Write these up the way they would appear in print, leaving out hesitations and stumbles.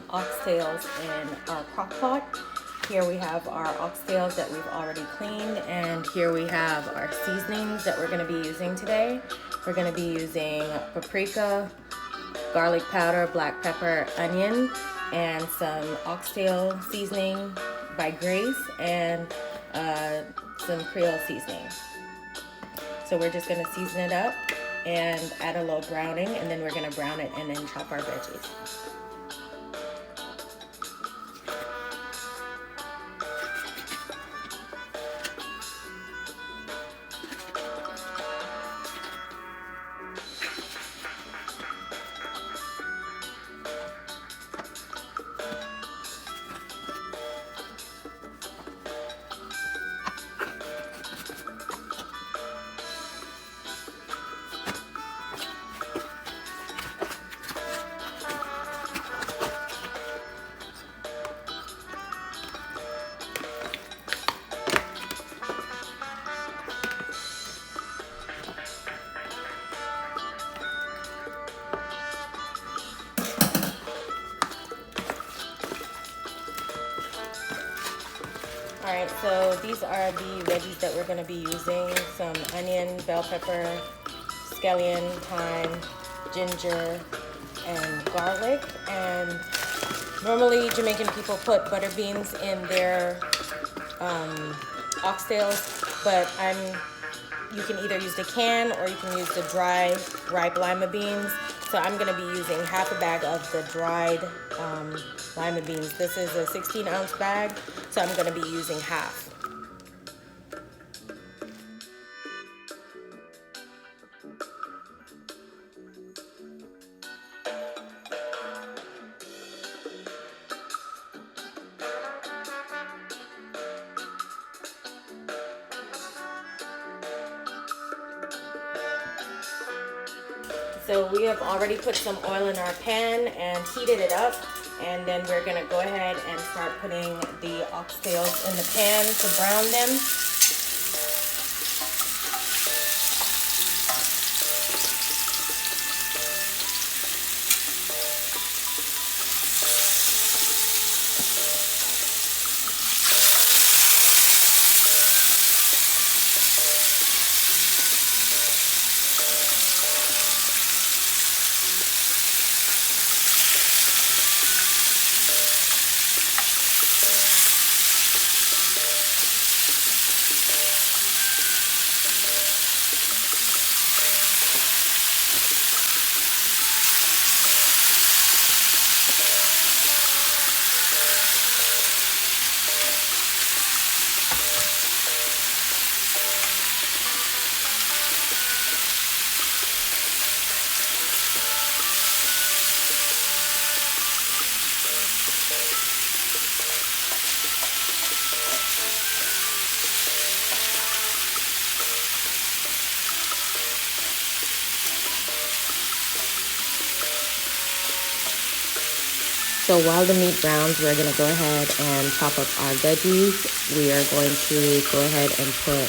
oxtails in our crock pot. Here we have our oxtails that we've already cleaned, and here we have our seasonings that we're going to be using today. We're going to be using paprika, garlic powder, black pepper, onion, and some oxtail seasoning by Grace, and some Creole seasoning. So we're just going to season it up and add a little browning, and then we're going to brown it and then chop our veggies. Alright, so these are the veggies that we're going to be using. Some onion, bell pepper, scallion, thyme, ginger, and garlic. And normally Jamaican people put butter beans in their oxtails, but you can either use the can or you can use the dry, ripe Lima beans. So I'm going to be using half a bag of the dried Lima beans. This is a 16-ounce bag, so I'm going to be using half. So we have already put some oil in our pan and heated it up, and then we're gonna go ahead and start putting the oxtails in the pan to brown them. So while the meat browns, we're going to go ahead and chop up our veggies. We are going to go ahead and put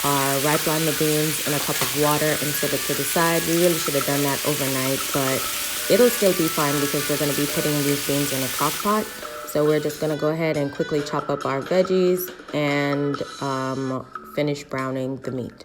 our ripe lima beans in a cup of water and set it to the side. We really should have done that overnight, but it'll still be fine because we're going to be putting these beans in a crock pot. So we're just going to go ahead and quickly chop up our veggies and finish browning the meat.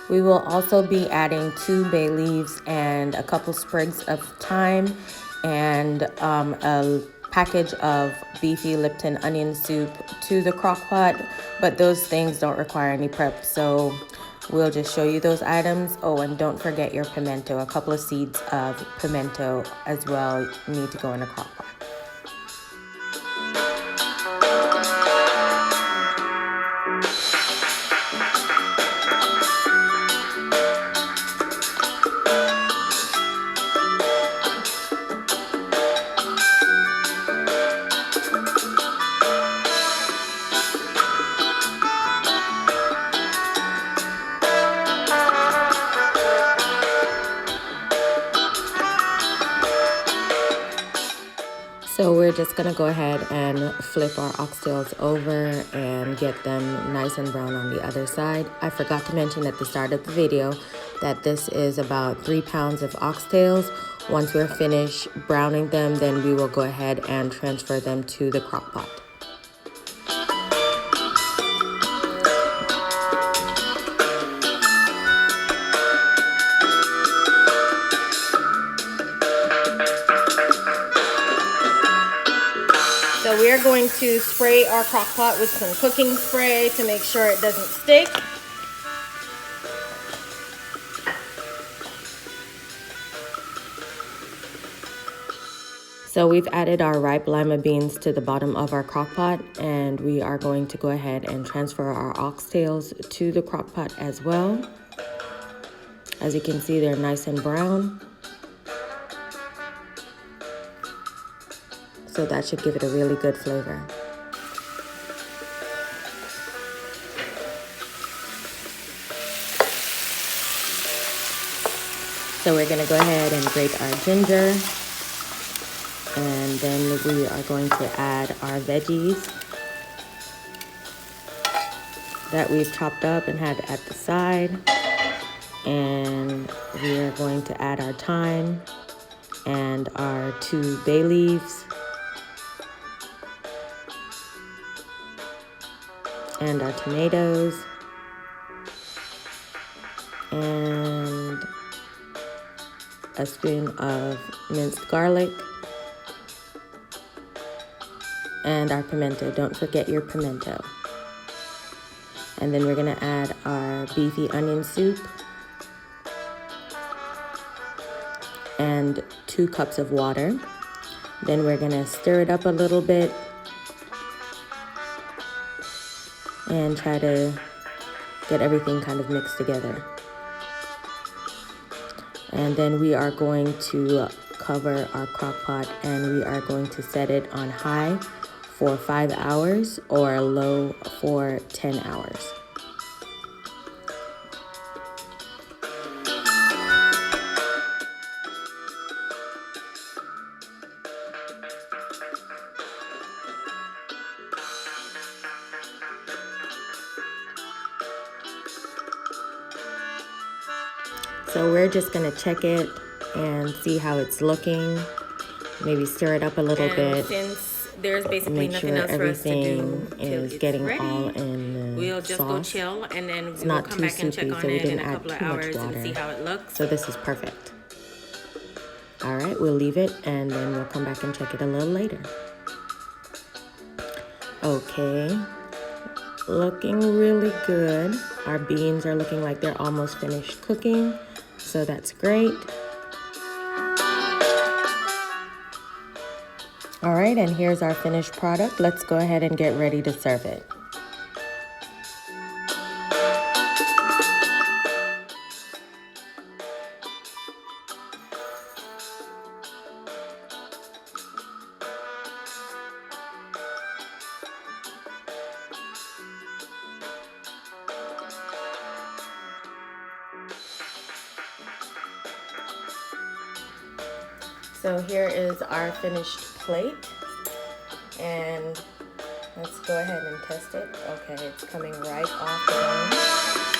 We will also be adding 2 bay leaves and a couple sprigs of thyme and a package of Beefy Lipton onion soup to the crock pot, but those things don't require any prep, so we'll just show you those items. Oh, and don't forget your pimento. A couple of seeds of pimento as well need to go in a crock pot. So we're just gonna go ahead and flip our oxtails over and get them nice and brown on the other side. I forgot to mention at the start of the video that this is about 3 pounds of oxtails. Once we're finished browning them, then we will go ahead and transfer them to the crock pot. So we are going to spray our crock pot with some cooking spray to make sure it doesn't stick. So we've added our ripe lima beans to the bottom of our crock pot, and we are going to go ahead and transfer our oxtails to the crock pot as well. As you can see, they're nice and brown. So that should give it a really good flavor. So we're gonna go ahead and grate our ginger, and then we are going to add our veggies that we've chopped up and had at the side. And we are going to add our thyme and our 2 bay leaves and our tomatoes and a spoon of minced garlic and our pimento. Don't forget your pimento. And then we're gonna add our beefy onion soup and 2 cups of water. Then we're gonna stir it up a little bit and try to get everything kind of mixed together. And then we are going to cover our crock pot, and we are going to set it on high for 5 hours or low for 10 hours. So we're just gonna check it and see how it's looking. Maybe stir it up a little bit. Since there's basically nothing else for us to do is getting ready, all in the we'll just sauce. go chill, and then It's we'll not come too back and soupy, check on so we it in didn't a add couple of too much hours water. and see how it looks. So this is perfect. All right, we'll leave it, and then we'll come back and check it a little later. Okay, looking really good. Our beans are looking like they're almost finished cooking, so that's great. All right, and here's our finished product. Let's go ahead and get ready to serve it. So here is our finished plate, and let's go ahead and test it. Okay, it's coming right off the bone.